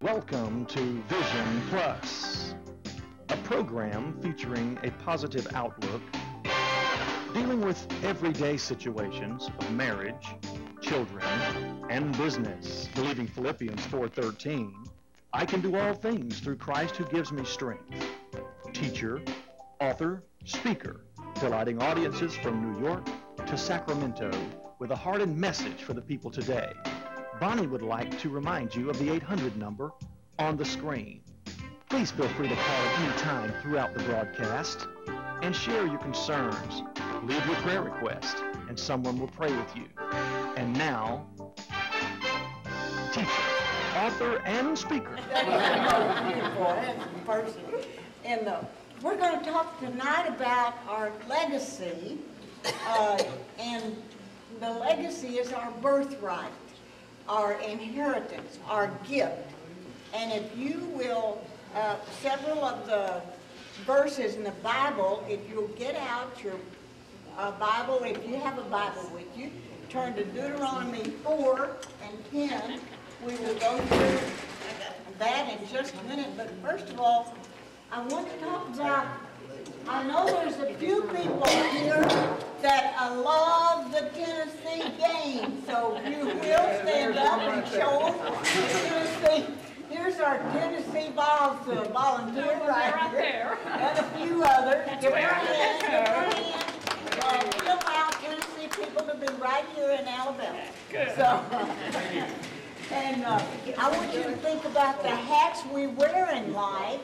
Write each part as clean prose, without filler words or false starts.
Welcome to Vision Plus, a program featuring a positive outlook, dealing with everyday situations of marriage, children, and business. Believing Philippians 4:13, I can do all things through Christ who gives me strength. Teacher, author, speaker, delighting audiences from New York to Sacramento with a heart and message for the people today. Bonnie would like to remind you of the 800 number on the screen. Please feel free to call at any time throughout the broadcast and share your concerns. Leave your prayer request and someone will pray with you. And now, teacher, author, and speaker. Beautiful person. And we're going to talk tonight about our legacy, and the legacy is our birthright, our inheritance, our gift. And if you will, several of the verses in the Bible, if you'll get out your Bible, if you have a Bible with you, turn to Deuteronomy 4 and 10. We will go through that in just a minute. But first of all, I want to talk about, I know there's a few people here that love the Tennessee game, so if you will stand up and show them Tennessee. Here's our Tennessee volunteer right here, and a few others. Give her a hand, give her a hand. We allow Tennessee people to be right here in Alabama. Good. So, and I want you to think about the hats we wear in life.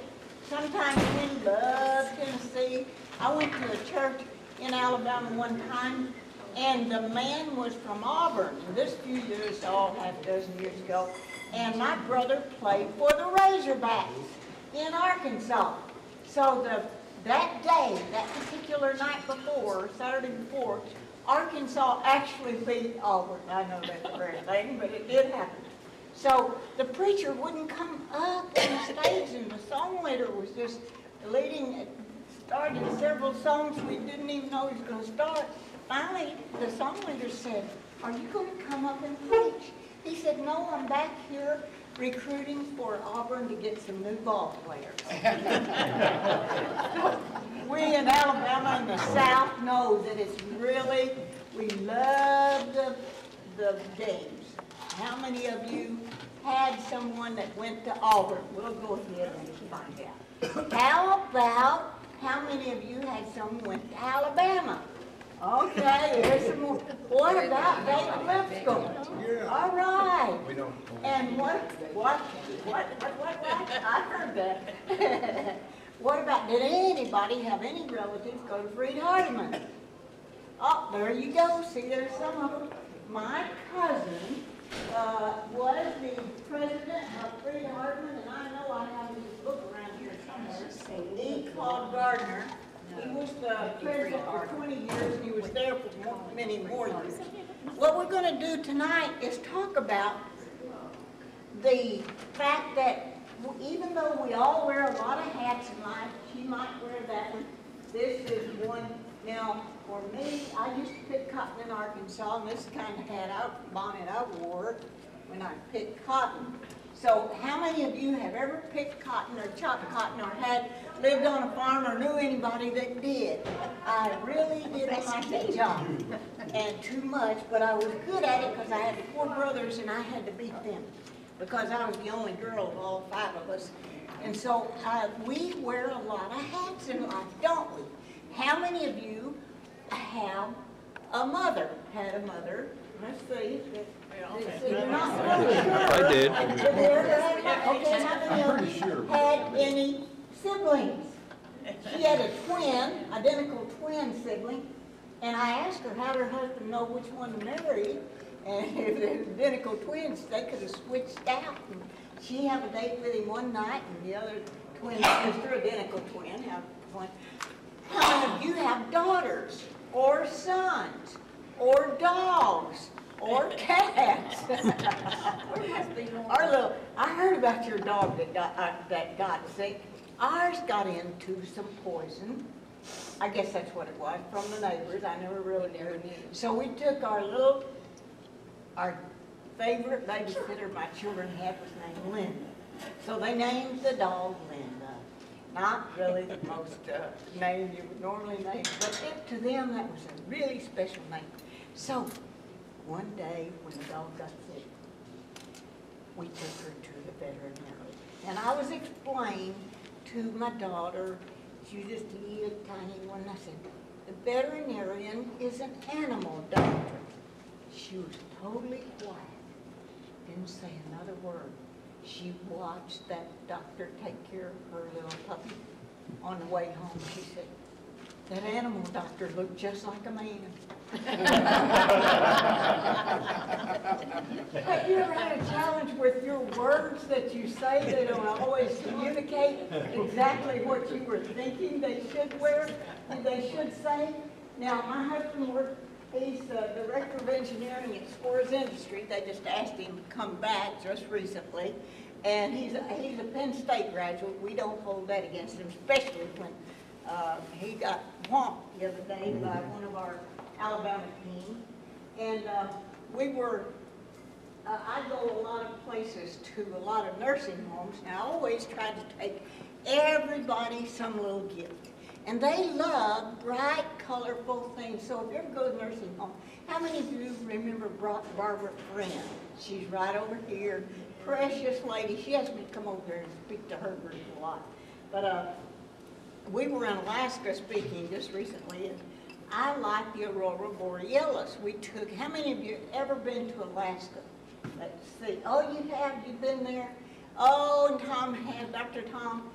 Sometimes we love Tennessee. I went to a church in Alabama one time, and the man was from Auburn. This few years, half a dozen years ago, and my brother played for the Razorbacks in Arkansas. So that day, that particular night before, Saturday before, Arkansas actually beat Auburn. I know that's a rare thing, but it did happen. So the preacher wouldn't come up on the stage, and the song leader was just leading, started several songs we didn't even know he was going to start. Finally, the song leader said, "Are you going to come up and preach?" He said, "No, I'm back here recruiting for Auburn to get some new ball players." We in Alabama and the South know that it's really, we love the games. How many of you had someone that went to Auburn? We'll go ahead and find out. How many of you had someone went to Alabama? Okay, there's some more. What about David Lipscomb? All right. And what? I heard that. What about, did anybody have any relatives go to Freed Hardeman? Oh, there you go. See, there's some of them. My cousin was the president of Freed Hardeman, and I know I have his book around here somewhere. E. Claude Gardner. He was the president for 20 years, and he was there for many more years. What we're going to do tonight is talk about the fact that even though we all wear a lot of hats in life, she might wear that one. This is one. Now, for me, I used to pick cotton in Arkansas, and this is the kind of bonnet I wore when I picked cotton. So how many of you have ever picked cotton or chopped cotton or had lived on a farm or knew anybody that did? I really didn't like that job, and too much, but I was good at it because I had 4 brothers and I had to beat them because I was the only girl of all 5 of us. And so we wear a lot of hats in life, don't we? How many of you have a mother, had a mother? Let's see. You're not really sure. I did. Okay, how many of you had any siblings? She had a twin, identical twin sibling, and I asked her how did her husband know which one to marry, and if they were identical twins, they could have switched out. And she had a date with him one night, and the other twin sister, identical twin, have one. How many of you have daughters, or sons, or dogs, or cats? I heard about your dog that got sick. Ours got into some poison. I guess that's what it was, from the neighbors. I never really knew. So we took our favorite babysitter my children had was named Linda. So they named the dog Linda. Not really the most name you would normally name, but to them that was a really special name. So one day when the dog got sick, we took her to the veterinarian. And I was explaining to my daughter, she was just a little tiny one, I said, the veterinarian is an animal doctor. She was totally quiet, didn't say another word. She watched that doctor take care of her little puppy. On the way home, she said, that animal doctor looked just like a man. Have you ever had a challenge with your words that you say that don't always communicate exactly what you were thinking they should say? Now, my husband he's the director of engineering at Spores Industry. They just asked him to come back just recently. And he's a Penn State graduate. We don't hold that against him, especially when he got whomped the other day by one of our Alabama team. And I go a lot of places to a lot of nursing homes, and I always try to take everybody some little gift. And they love bright, colorful things. So if you ever go to a nursing home, how many of you remember Barbara Friend? She's right over here. Precious lady. She asked me to come over here and speak to her group a lot. But we were in Alaska speaking just recently, and I like the Aurora Borealis. How many of you have ever been to Alaska? Let's see. Oh, you have? You've been there? Oh, and Tom had, Dr. Tom.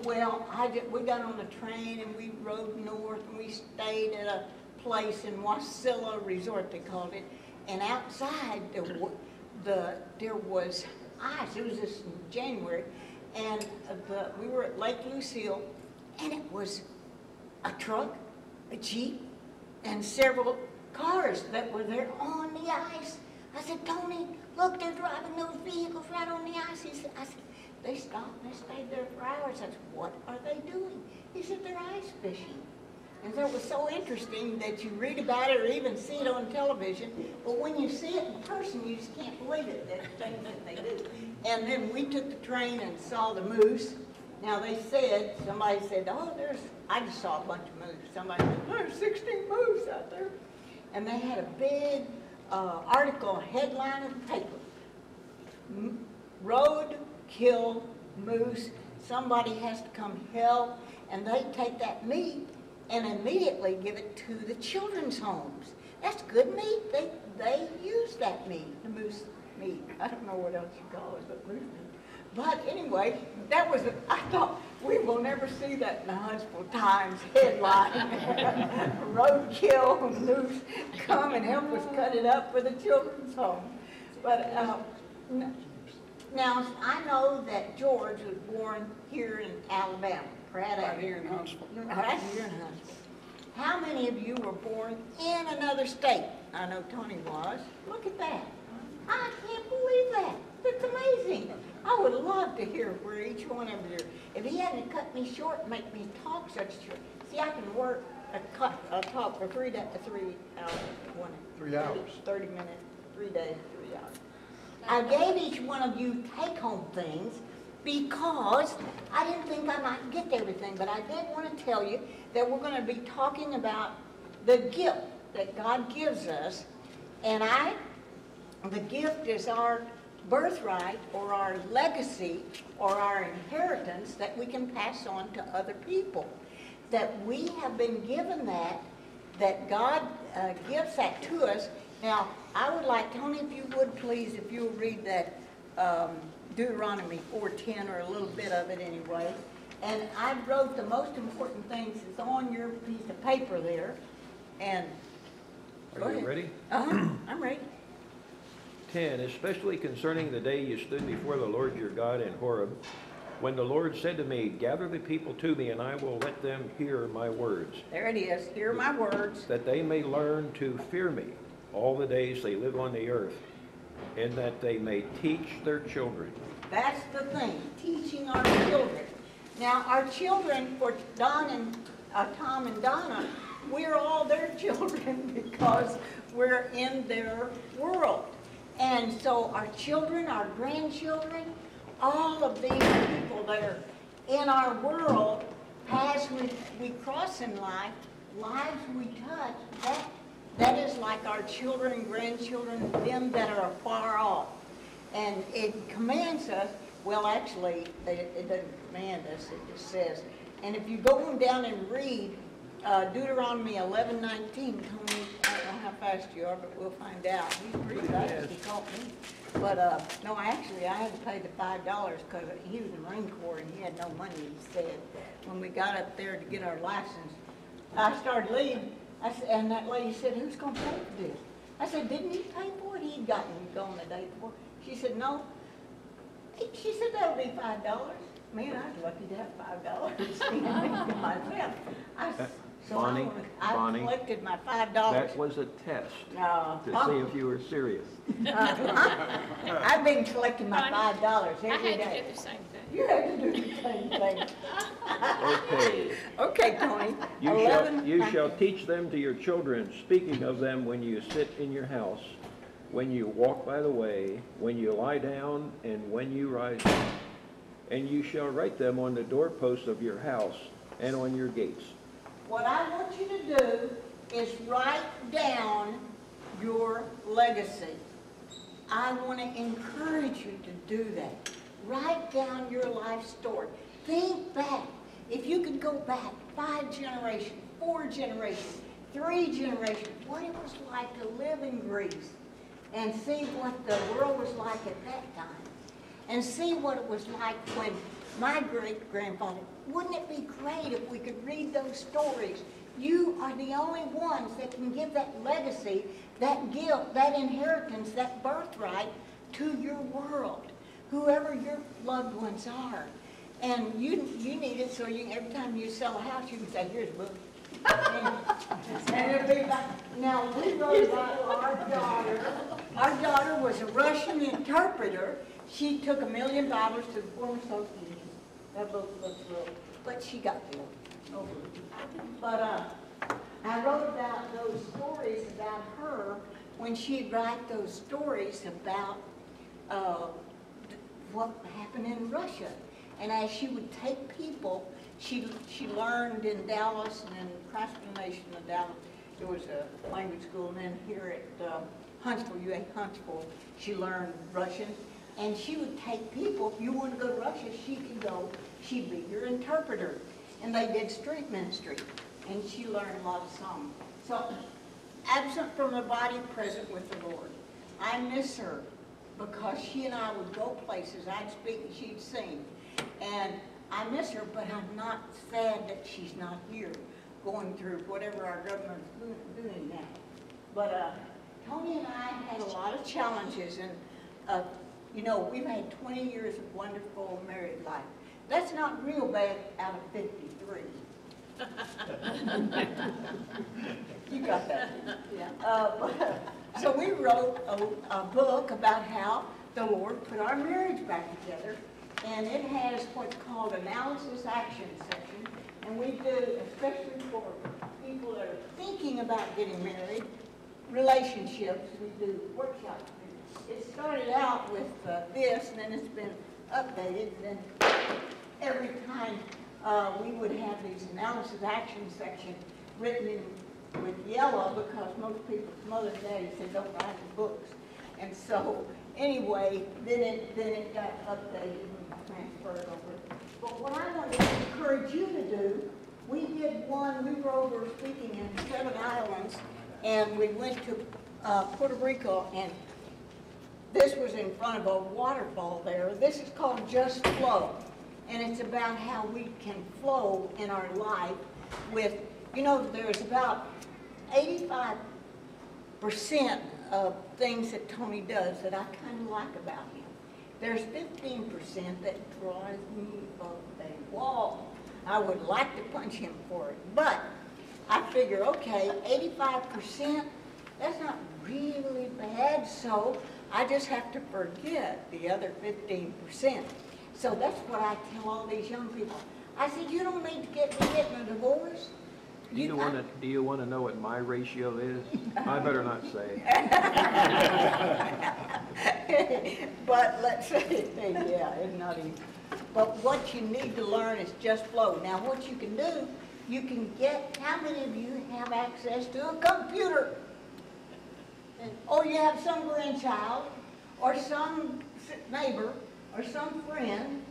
Well, we got on the train and we rode north and we stayed at a place in Wasilla Resort, they called it. And outside there was ice. It was this in January, and we were at Lake Lucille, and it was a truck, a Jeep, and several cars that were there on the ice. I said, Tony, look, they're driving those vehicles right on the ice. I said, they stopped and they stayed there for hours. I said, what are they doing? He said, they're ice fishing. And so it was so interesting that you read about it or even see it on television, but when you see it in person, you just can't believe it, that things that they do. And then we took the train and saw the moose. Now somebody said, oh, I just saw a bunch of moose. Somebody said, there's 16 moose out there. And they had a big article, headline in the paper. Road kill moose, somebody has to come help, and they take that meat and immediately give it to the children's homes. That's good meat. They use that meat, the moose meat. I don't know what else you call it, but moose meat. But anyway, I thought, we will never see that in the Huntsville Times headline. Roadkill moose, come and help us cut it up for the children's home. But now, I know that George was born here in Alabama. Right here in Huntsville. Right here in Huntsville. How many of you were born in another state? I know Tony was. Look at that. I can't believe that. That's amazing. I would love to hear where each one of you, if he hadn't cut me short and make me talk such short. See, I can work a talk for 3 hours. 3 hours. 30 minutes, 3 days, 3 hours. I gave each one of you take-home things because I didn't think I might get to everything, but I did want to tell you that we're going to be talking about the gift that God gives us, and the gift is our birthright or our legacy or our inheritance that we can pass on to other people. That we have been given that God gives that to us. Now, I would like, Tony, if you would please, if you'll read that Deuteronomy 4:10, or a little bit of it anyway. And I wrote the most important things. It's on your piece of paper there. And Are you ready? I'm ready. 10, especially concerning the day you stood before the Lord your God in Horeb, when the Lord said to me, gather the people to me, and I will let them hear my words. There it is. Hear my words. That they may learn to fear me all the days they live on the earth, and that they may teach their children. That's the thing, teaching our children. Now, our children, for Tom and Donna, we're all their children because we're in their world. And so our children, our grandchildren, all of these people that are in our world, paths we cross in life, lives we touch, that is like our children, grandchildren, them that are far off. And it commands us, well, actually, it doesn't command us, it just says. And if you go on down and read Deuteronomy 11:19, Tony, I don't know how fast you are, but we'll find out. He's pretty fast, he caught me. But no, I had to pay the $5 because he was in the Marine Corps and he had no money, he said. When we got up there to get our license, I started leaving, and that lady said, who's going to pay for this? I said, didn't he pay for it? He'd gotten gone the day before. She said, no. She said, that'll be $5. Man, I was lucky to have $5. Bonnie, I collected my $5. that was a test to see if you were serious. I've been collecting my $5 every day. I had to do the same thing. You have to do the same thing. Okay. Okay, Tony. You shall teach them to your children, speaking of them when you sit in your house, when you walk by the way, when you lie down, and when you rise up. And you shall write them on the doorposts of your house and on your gates. What I want you to do is write down your legacy. I want to encourage you to do that. Write down your life story. Think back. If you could go back 5 generations, 4 generations, 3 generations, what it was like to live in Greece, and see what the world was like at that time, and see what it was like when my great-grandfather. Wouldn't it be great if we could read those stories? You are the only ones that can give that legacy, that gift, that inheritance, that birthright to your world, whoever your loved ones are. And you need it so you, every time you sell a house, you can say, here's a book. And it'll be like, now we wrote about our daughter. Our daughter was a Russian interpreter. She took $1 million to the former Soviet Union. That book looks real, but she got killed over it. But I wrote about those stories about her when she'd write those stories about what happened in Russia. And as she would take people, she learned in Dallas and in Craftsman Nation in Dallas. There was a language school, and then here at Huntsville, UA Huntsville, she learned Russian. And she would take people, if you want to go to Russia, she could go, she'd be your interpreter. And they did street ministry, and she learned a lot of songs. So, absent from the body, present with the Lord. I miss her because she and I would go places, I'd speak and she'd sing. And I miss her, but I'm not sad that she's not here, going through whatever our government's doing now. But Tony and I had a lot of challenges, and you know, we've had 20 years of wonderful married life. That's not real bad out of 53. You got that? Yeah. So we wrote a book about how the Lord put our marriage back together, and it has what's called analysis action section, and we do, especially for people that are thinking about getting married, relationships, we do workshops. It started out with this, and then it's been updated, and then every time we would have these analysis action sections written in with yellow, because most people's mother and daddy said don't write the books. And so anyway, then it got updated and transferred over. But what I want to encourage you to do, we were over speaking in 7 islands, and we went to Puerto Rico, and this was in front of a waterfall there. This is called Just Flow, and it's about how we can flow in our life with, you know, there's about 85% of things that Tony does that I kind of like about him. There's 15% that drives me up a wall. I would like to punch him for it, but I figure, okay, 85%, that's not really bad, so I just have to forget the other 15%. So that's what I tell all these young people. I said, you don't need to get a divorce. Do you want to know what my ratio is? I better not say. But let's say, yeah, it's not easy. But what you need to learn is just flow. Now, what you can do, you can get, how many of you have access to a computer? Or you have some grandchild, or some neighbor, or some friend,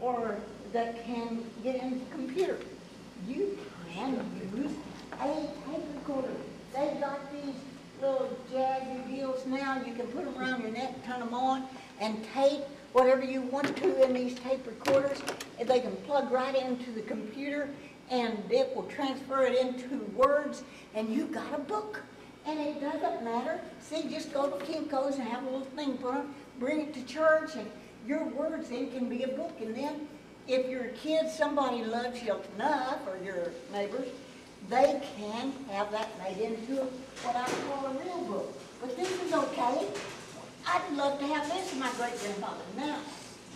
or that can get into the computer. You can use a tape recorder. They've got these little jazzy deals now. You can put them around your neck, turn them on, and tape whatever you want to in these tape recorders. And they can plug right into the computer, and it will transfer it into words, and you got a book. And it doesn't matter. See, just go to Kinko's and have a little thing put on, bring it to church, and your words then can be a book. And then if your kids, somebody loves you enough, or your neighbors, they can have that made into what I call a real book. But this is okay. I'd love to have this, my great-grandfather. Now,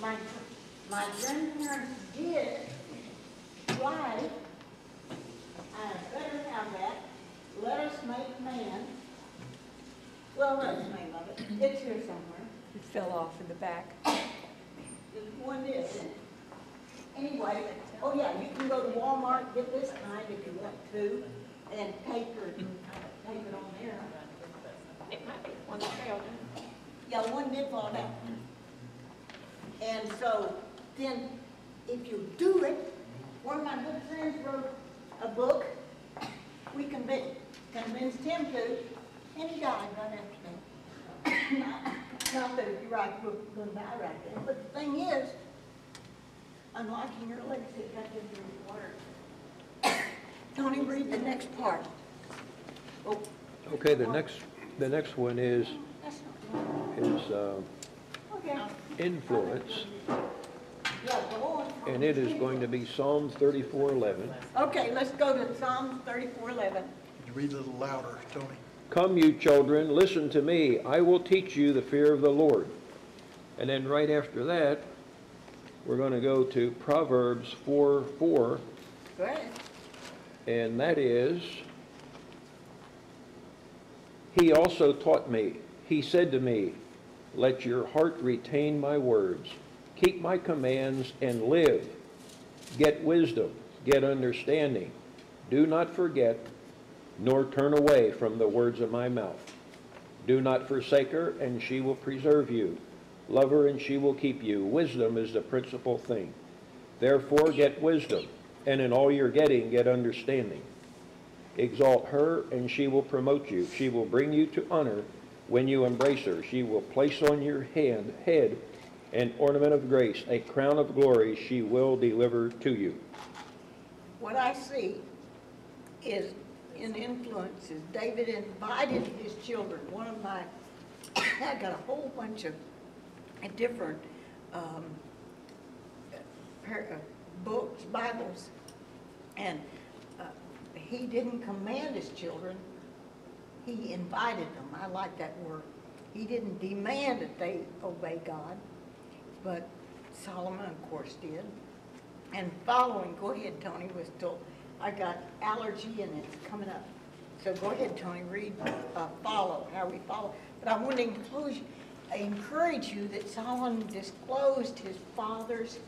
my grandparents did write, I better have that, Let Us Make Man. Well, that's the name of it. It's here somewhere. It fell off in the back. There's one this. Anyway, oh yeah, you can go to Walmart, get this kind if you want to, and tape it on there. It might be one that failed. Yeah, one did fall down. And so then, if you do it, one of my good friends wrote a book. We convinced him to, and he died right after that. Not that if you write a book, you're going to die right there. But the thing is, unlocking your legacy, got to do the word. Tony, read the next part. Oh, Okay, the next one is that's not okay. influence, Yeah, go on. and it is going to be Psalms 34:11. Okay, let's go to Psalm 34:11. Could you read a little louder, Tony? Come, you children, listen to me. I will teach you the fear of the Lord. And then right after that, we're going to go to Proverbs 4:4, Go ahead. and that is, He also taught me. He said to me, let your heart retain my words. Keep my commands and live. Get wisdom, get understanding. Do not forget, nor turn away from the words of my mouth. Do not forsake her, and she will preserve you. Love her, and she will keep you. Wisdom is the principal thing. Therefore get wisdom, and in all you're getting, get understanding. Exalt her, and she will promote you. She will bring you to honor when you embrace her. She will place on your head an ornament of grace, a crown of glory she will deliver to you. What I see is in influences, David invited his children. One of my, I got a whole bunch of different books, Bibles, and he didn't command his children, he invited them. I like that word. He didn't demand that they obey God, but Solomon, of course, did. And following, go ahead, Tony, was still, I got allergy and it's coming up. So go ahead, Tony, read, follow, how we follow. But I want to encourage you that Solomon disclosed his father's,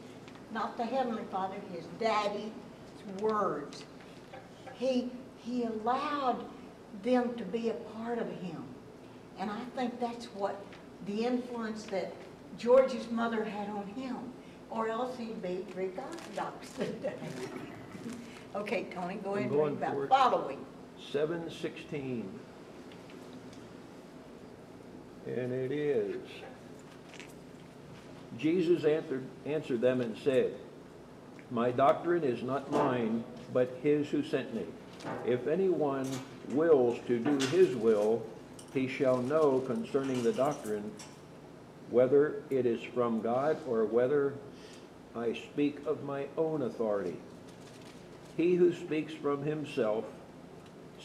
not the Heavenly Father, his daddy's words. He allowed them to be a part of him. And I think that's what the influence that George's mother had on him, or else he'd be Greek Orthodox today. Okay, Tony, go ahead and read about following. 7:16. And it is, Jesus answered them and said, my doctrine is not mine, but his who sent me. If anyone wills to do his will, he shall know concerning the doctrine, whether it is from God or whether I speak of my own authority. He who speaks from himself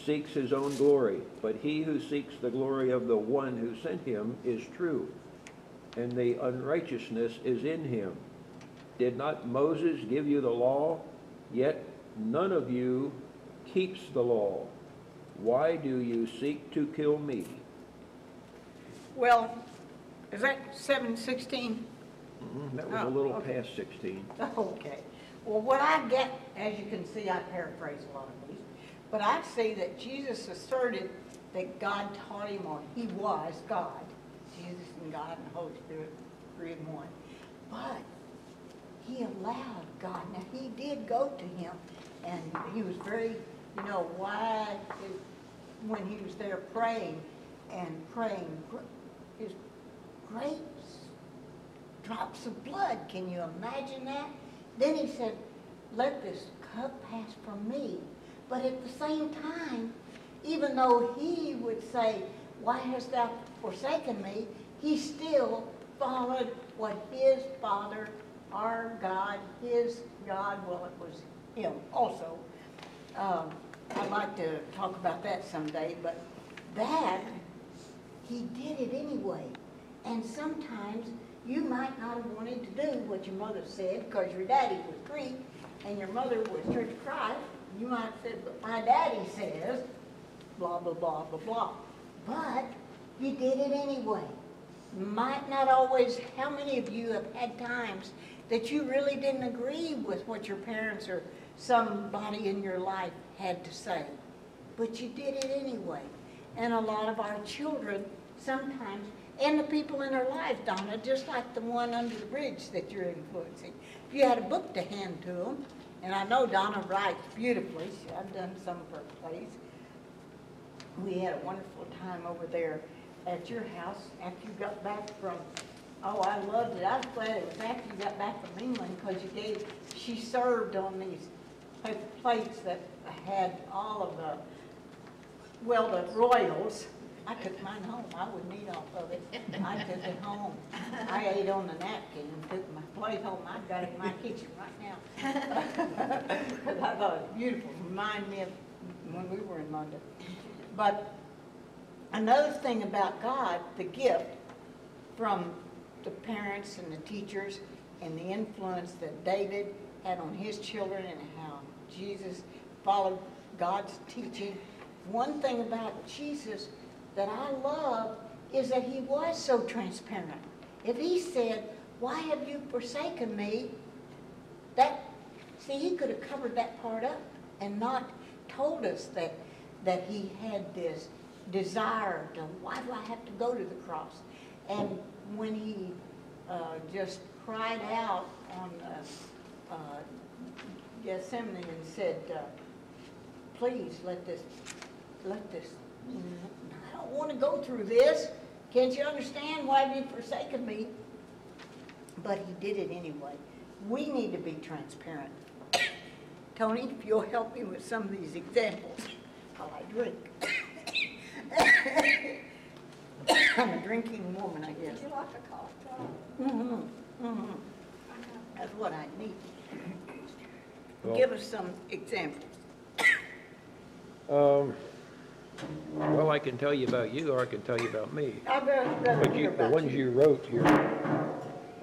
seeks his own glory, but he who seeks the glory of the one who sent him is true, and the unrighteousness is in him. Did not Moses give you the law? Yet none of you keeps the law. Why do you seek to kill me? Well, is that 7:16? That was a Oh, little okay. past 16. Okay. Well, what I get, as you can see, I paraphrase a lot of these, but I see that Jesus asserted that God taught him, or he was God, Jesus and God and the Holy Spirit, three in one. But he allowed God. Now, he did go to him, and he was very, wide when he was there praying, his great drops of blood. Can you imagine that? Then he said, let this cup pass from me. But at the same time, even though he would say, why hast thou forsaken me? He still followed what his Father, our God, his God, well, it was him also. I'd like to talk about that someday, but that, he did it anyway. And sometimes you might not have wanted to do what your mother said because your daddy was Greek and your mother was Church of Christ. You might have said, but my daddy says, blah, blah, blah, blah, blah. But you did it anyway. Might not always, how many of you have had times that you really didn't agree with what your parents or somebody in your life had to say? But you did it anyway. And a lot of our children sometimes, and the people in our lives, Donna, just like the one under the bridge that you're influencing. If you had a book to hand to them, and I know Donna writes beautifully, I've done some of her plays. We had a wonderful time over there at your house after you got back from, oh, I loved it. I was glad it was after you got back from England because she served on these paper plates that had all of the royals. I took mine home. I wouldn't eat off of it. I took it home. I ate on the napkin and took my plate home. I've got it in my kitchen right now. Because I thought it was beautiful. Remind me of when we were in London. But another thing about God, the gift from the parents and the teachers and the influence that David had on his children and how Jesus followed God's teaching. One thing about Jesus that I love is that he was so transparent. If he said, why have you forsaken me? He could have covered that part up and not told us that he had this desire to, why do I have to go to the cross? And when he just cried out on Gethsemane and said, please let this, I don't want to go through this. Can't you understand why have you forsaken me? But he did it anyway. We need to be transparent. Tony, if you'll help me with some of these examples while I drink. I'm a drinking woman, I guess. Would you like a cough drop? Mm-hmm. Mm-hmm. That's what I need. Well, Give us some examples. Well, I can tell you about you, or I can tell you about me. I'd rather But hear the about ones you wrote here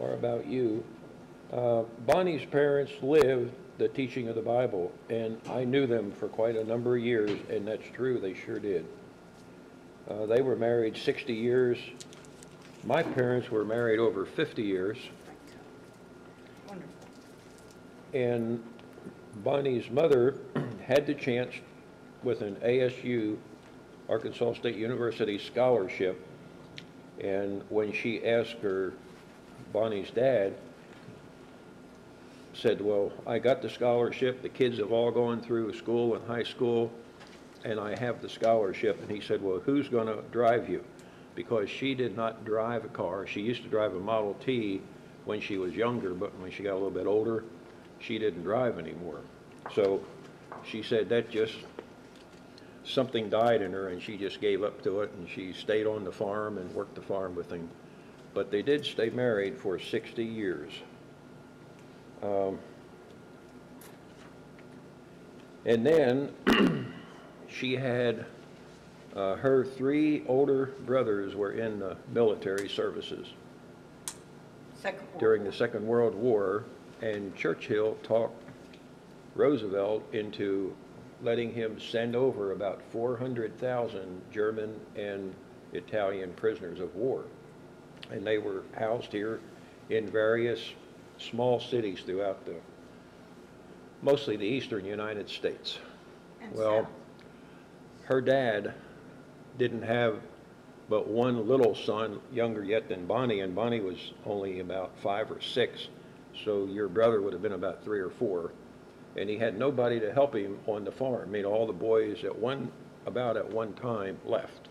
are about you. Bonnie's parents lived the teaching of the Bible, and I knew them for quite a number of years, and that's true, they sure did. They were married 60 years. My parents were married over 50 years. Wonderful. And Bonnie's mother had the chance with an ASU, Arkansas State University scholarship, and when she asked her, Bonnie's dad said, well, I got the scholarship, the kids have all gone through school and high school, and I have the scholarship. And he said, well, who's going to drive you? Because she did not drive a car. She used to drive a Model T when she was younger, but when she got a little bit older, she didn't drive anymore. So she said that just, something died in her, and she just gave up to it, and she stayed on the farm and worked the farm with him. But they did stay married for 60 years. And then she had, her 3 older brothers were in the military services during the Second World War, and Churchill talked Roosevelt into letting him send over about 400,000 German and Italian prisoners of war. And they were housed here in various small cities throughout mostly the eastern United States. And Well, south. her dad didn't have but one little son, younger yet than Bonnie, and Bonnie was only about 5 or 6, so your brother would have been about 3 or 4, and he had nobody to help him on the farm. I mean, all the boys at one time left.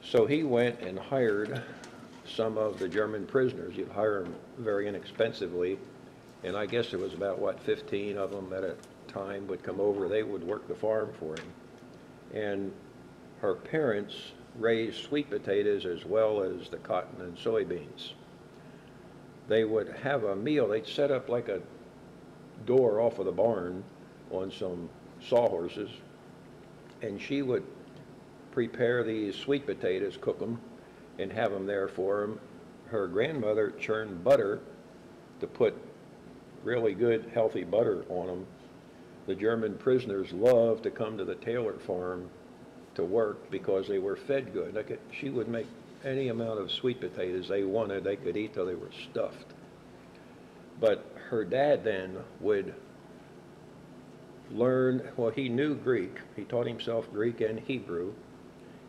So he went and hired some of the German prisoners. You'd hire them very inexpensively, and I guess there was about, 15 of them at a time would come over. They would work the farm for him. And her parents raised sweet potatoes as well as the cotton and soybeans. They would have a meal. They'd set up like a door off of the barn on some sawhorses, and she would prepare these sweet potatoes, cook them, and have them there for them. Her grandmother churned butter to put really good, healthy butter on them. The German prisoners loved to come to the Taylor farm to work because they were fed good. She would make any amount of sweet potatoes they wanted. They could eat till they were stuffed. But her dad then would learn, well, he knew Greek. He taught himself Greek and Hebrew.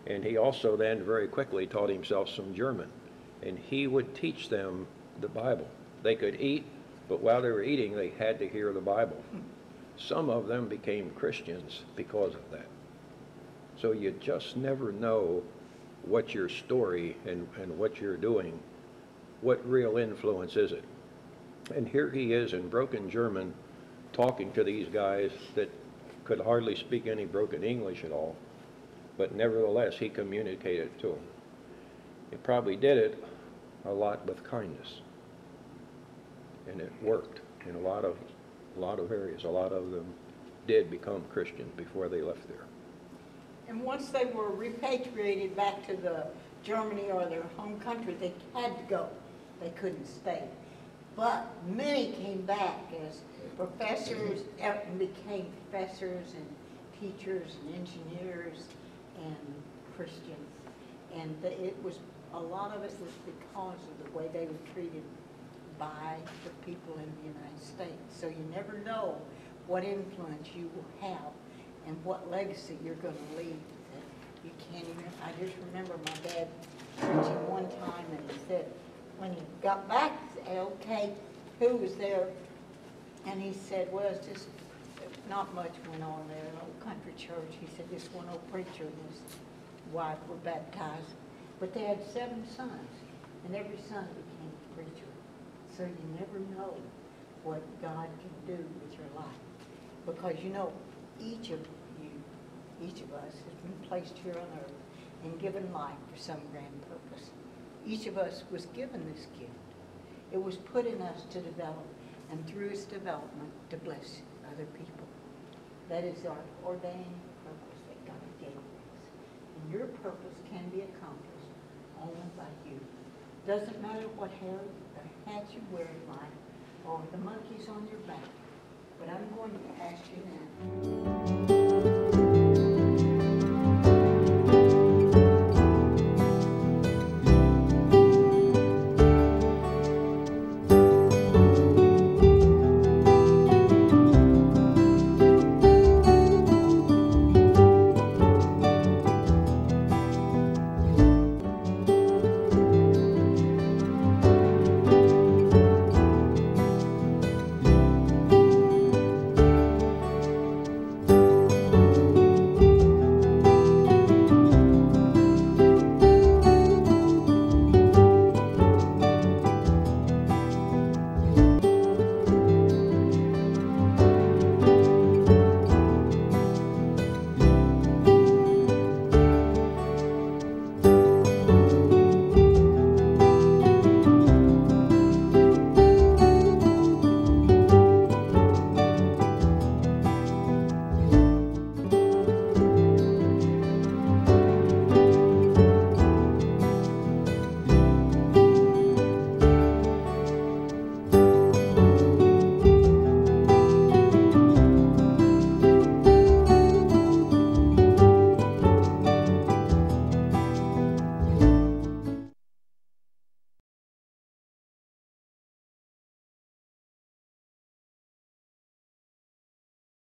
And he also then very quickly taught himself some German. And he would teach them the Bible. They could eat, but while they were eating, they had to hear the Bible. Some of them became Christians because of that. So you just never know what your story and what you're doing, what real influence is it. And here he is in broken German talking to these guys that could hardly speak any broken English at all, but nevertheless he communicated to them. He probably did it a lot with kindness, and it worked in a lot of areas. A lot of them did become Christians before they left there. And once they were repatriated back to the Germany or their home country, they had to go. They couldn't stay. But many came back as professors, and became professors and teachers and engineers and Christians. And a lot of it was because of the way they were treated by the people in the United States. So you never know what influence you will have and what legacy you're going to leave. You can't even, I just remember my dad preaching one time, and he said, when he got back, he said, okay, who was there? And he said, well, it's just, not much went on there, an old country church. He said, this one old preacher and his wife were baptized. But they had 7 sons, and every son became a preacher. So you never know what God can do with your life. Because you know, each of us has been placed here on earth and given life for some grand purpose. Each of us was given this gift. It was put in us to develop, and through its development, to bless other people. That is our ordained purpose that God gave us. And your purpose can be accomplished only by you. Doesn't matter what hair or hat you wear in life, or the monkeys on your back. But I'm going to ask you now.